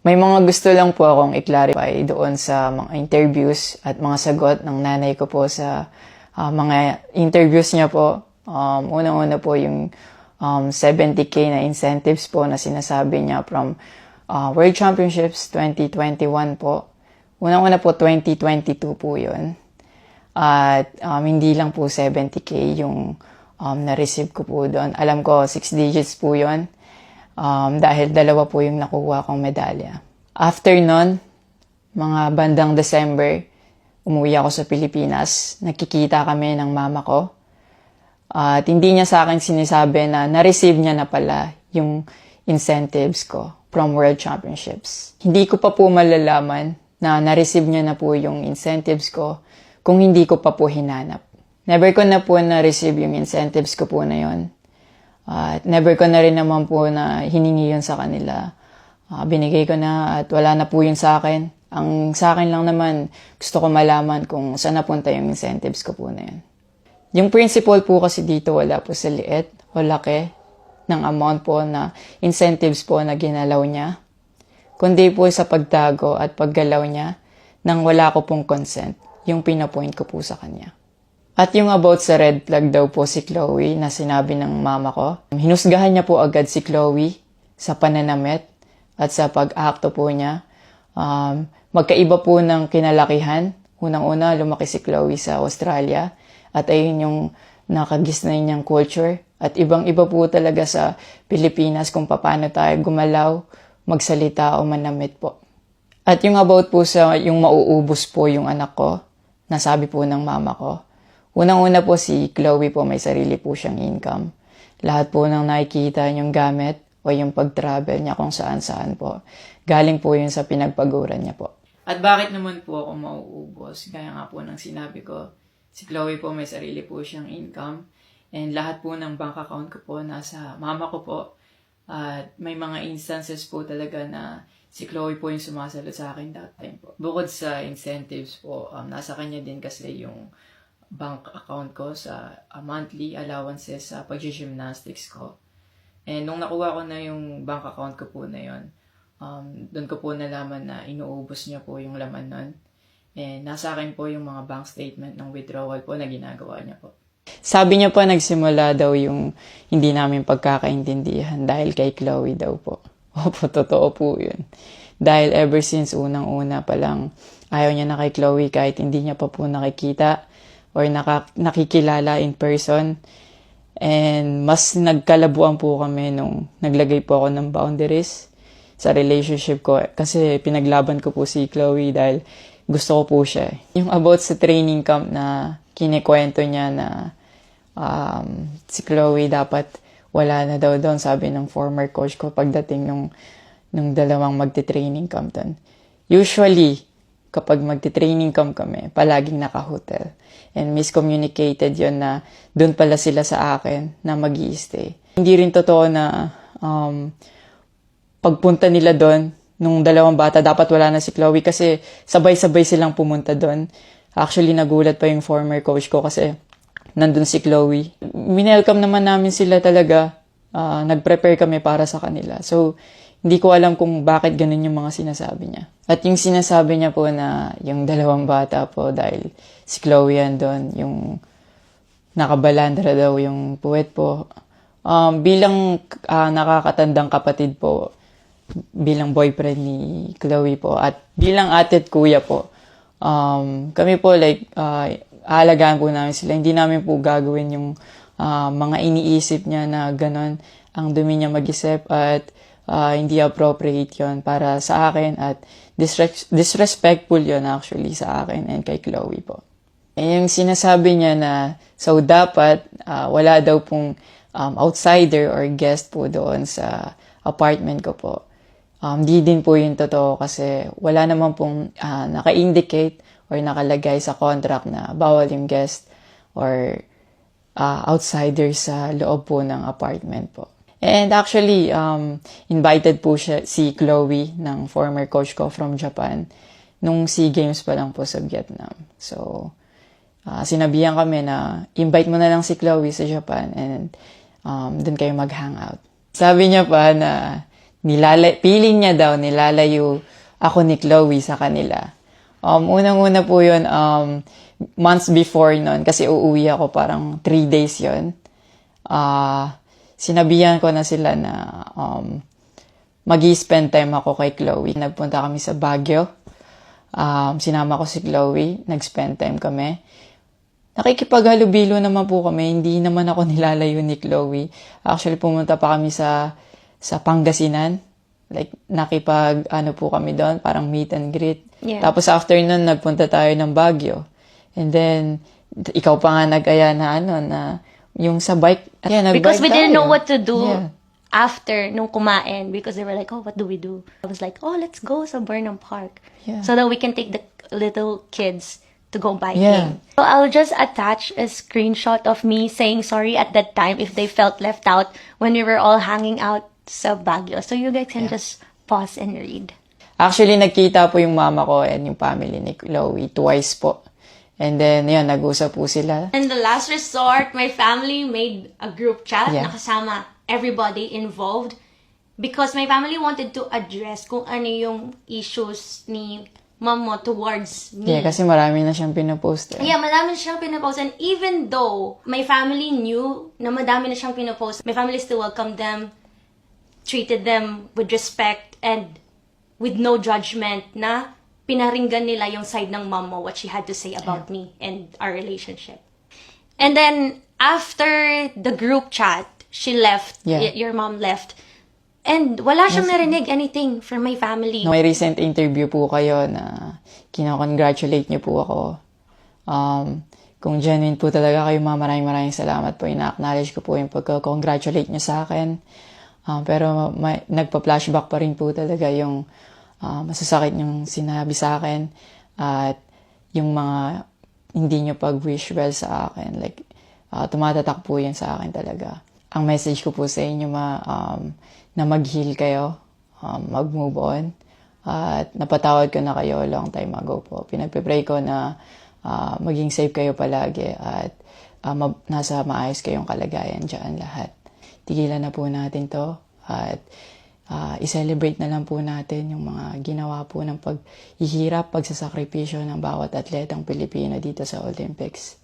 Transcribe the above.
May mga gusto lang po akong i-clarify doon sa mga interviews at mga sagot ng nanay ko po sa mga interviews niya po. Unang-una po yung 70K na incentives po na sinasabi niya from World Championships 2021 po. Unang-una po 2022 po yun. At hindi lang po 70K yung na-receive ko po doon. Alam ko 6 digits po yun. Dahil dalawa po yung nakuha kong medalya. After nun, mga bandang December, umuwi ako sa Pilipinas. Nakikita kami ng mama ko. At hindi niya sa akin sinasabi na na-receive niya na pala yung incentives ko from World Championships. Hindi ko pa po malalaman na na-receive niya na po yung incentives ko kung hindi ko pa po hinanap. Never ko na po na-receive yung incentives ko po na yun. At never ko na rin naman po na hiningi yun sa kanila. Binigay ko na at wala na po yun sa akin. Ang sa akin lang naman, gusto ko malaman kung saan napunta yung incentives ko po na yun. Yung principle po kasi dito wala po sa liit o laki ng amount po na incentives po na ginalaw niya. Kundi po sa pagtago at paggalaw niya nang wala ko pong consent, yung pinapoint ko po sa kanya. At yung about sa red flag daw po si Chloe na sinabi ng mama ko, hinusgahan niya po agad si Chloe sa pananamit at sa pag-akto po niya. Magkaiba po ng kinalakihan. Unang-una, lumaki si Chloe sa Australia at ayun yung nakagisnay niyang culture. At ibang-iba po talaga sa Pilipinas kung paano tayo gumalaw, magsalita o manamit po. At yung about po sa yung mauubos po yung anak ko, nasabi po ng mama ko. Unang-una po si Chloe po may sarili po siyang income. Lahat po ng nakikita niyong gamit o yung pag-travel niya kung saan-saan po. Galing po yun sa pinagpaguran niya po. At bakit naman po ako mauubos? Gaya nga po ng sinabi ko, si Chloe po may sarili po siyang income. And lahat po ng bank account ko po nasa mama ko po. At may mga instances po talaga na si Chloe po yung sumasagot sa akin that time po. Bukod sa incentives po, nasa kanya din kasi yung bank account ko sa monthly allowances sa pag-gymnastics ko. And nung nakuha ko na yung bank account ko po na yun, doon ko po nalaman na inuubos niya po yung laman nun. And nasa akin po yung mga bank statement ng withdrawal po na ginagawa niya po. Sabi niya po nagsimula daw yung hindi namin pagkakaintindihan dahil kay Chloe daw po. Opo, totoo po yun. Dahil ever since unang-una pa lang, ayaw niya na kay Chloe kahit hindi niya pa po nakikita or nakikilala in person. And mas nagkalabuan po kami nung naglagay po ako ng boundaries sa relationship ko. Kasi pinaglaban ko po si Chloe dahil gusto ko po siya. Yung about sa training camp na kinikwento niya na si Chloe dapat wala na daw doon, sabi ng former coach ko pagdating nung dalawang magte-training camp doon. Usually, kapag magte-training camp kami, palaging naka-hotel. And miscommunicated yon na doon pala sila sa akin na mag-i-stay. Hindi rin totoo na pagpunta nila doon, nung dalawang bata, dapat wala na si Chloe kasi sabay-sabay silang pumunta doon. Actually, nagulat pa yung former coach ko kasi nandun si Chloe. Minelcome naman namin sila talaga. Nag-prepare kami para sa kanila. So, hindi ko alam kung bakit ganun yung mga sinasabi niya. At yung sinasabi niya po na yung dalawang bata po dahil si Chloe yan doon, yung nakabalandra daw yung puwet po. Bilang nakakatandang kapatid po, bilang boyfriend ni Chloe po, at bilang ate at kuya po, kami po aalagaan po namin sila. Hindi namin po gagawin yung mga iniisip niya na ganon. Ang dumi niya mag-isip at hindi appropriate yon para sa akin at disrespectful yon actually sa akin and kay Chloe po. E yung sinasabi niya na so dapat wala daw pong outsider or guest po doon sa apartment ko po. Di din po yung totoo kasi wala naman pong naka-indicate or nakalagay sa contract na bawal yung guest or outsider sa loob po ng apartment po. And actually, invited po si Chloe ng former coach ko from Japan nung SEA Games pa lang po sa Vietnam. So, sinabihan kami na invite mo na lang si Chloe sa Japan and dun kayo mag-hangout. Sabi niya pa na feeling niya daw, nilalayo ako ni Chloe sa kanila. Unang-una po yun, months before nun, kasi uuwi ako parang 3 days yun. Sinabihan ko na sila na mag-i-spend time ako kay Chloe. Nagpunta kami sa Baguio. Sinama ko si Chloe, nag-spend time kami. Nakikipaghalubilo naman po kami, hindi naman ako nilalayo ni Chloe. Actually, pumunta pa kami sa Pangasinan. Like, po kami doon, parang meet and greet. Yeah. Tapos after nun, nagpunta tayo ng Baguio. And then, ikaw pa nga nag-aya na yung sa bike. Yeah, Because we didn't tayo. know what to do Yeah. after nung kumain, because they were like, oh, what do we do? I was like, oh, let's go sa Burnham Park. Yeah. So that we can take the little kids to go biking. Yeah. So I'll just attach a screenshot of me saying sorry at that time if they felt left out when we were all hanging out sa Baguio. So you guys can just pause and read. Actually, nagkita po yung mama ko and yung family ni Chloe twice po. And then, yun, nag-usap po sila. And the last resort, my family made a group chat Yeah. na kasama everybody involved because my family wanted to address kung ano yung issues ni mom mo towards me. Yeah, kasi marami na siyang pinopost. Yeah, madami na siyang pinapost. And even though my family knew na madami na siyang pinapost, my family still welcomed them, treated them with respect and with no judgment na pinaringgan nila yung side ng mom mo, what she had to say about me and our relationship. And then, after the group chat, she left, Yeah. your mom left, and wala siyang narinig anything from my family. May recent interview po kayo na kinakongratulate niyo po ako. Kung genuine po talaga kayo, maraming salamat po. Ina-acknowledge ko po yung pagka-congratulate niyo sa akin. Pero nagpa-flashback pa rin po talaga yung masasakit yung sinabi sa akin at yung mga hindi nyo pag-wish well sa akin. Like, tumatatak po yan sa akin talaga. Ang message ko po sa inyo na mag-heal kayo, mag-move on, at napatawad ko na kayo long time ago po. Pinagpe-pray ko na maging safe kayo palagi at nasa maayos kayong kalagayan dyan lahat. Tigilan na po natin to at i-celebrate na lang po natin yung mga ginawa po ng paghihirap, pagsasakripisyo ng bawat atletang Pilipino dito sa Olympics.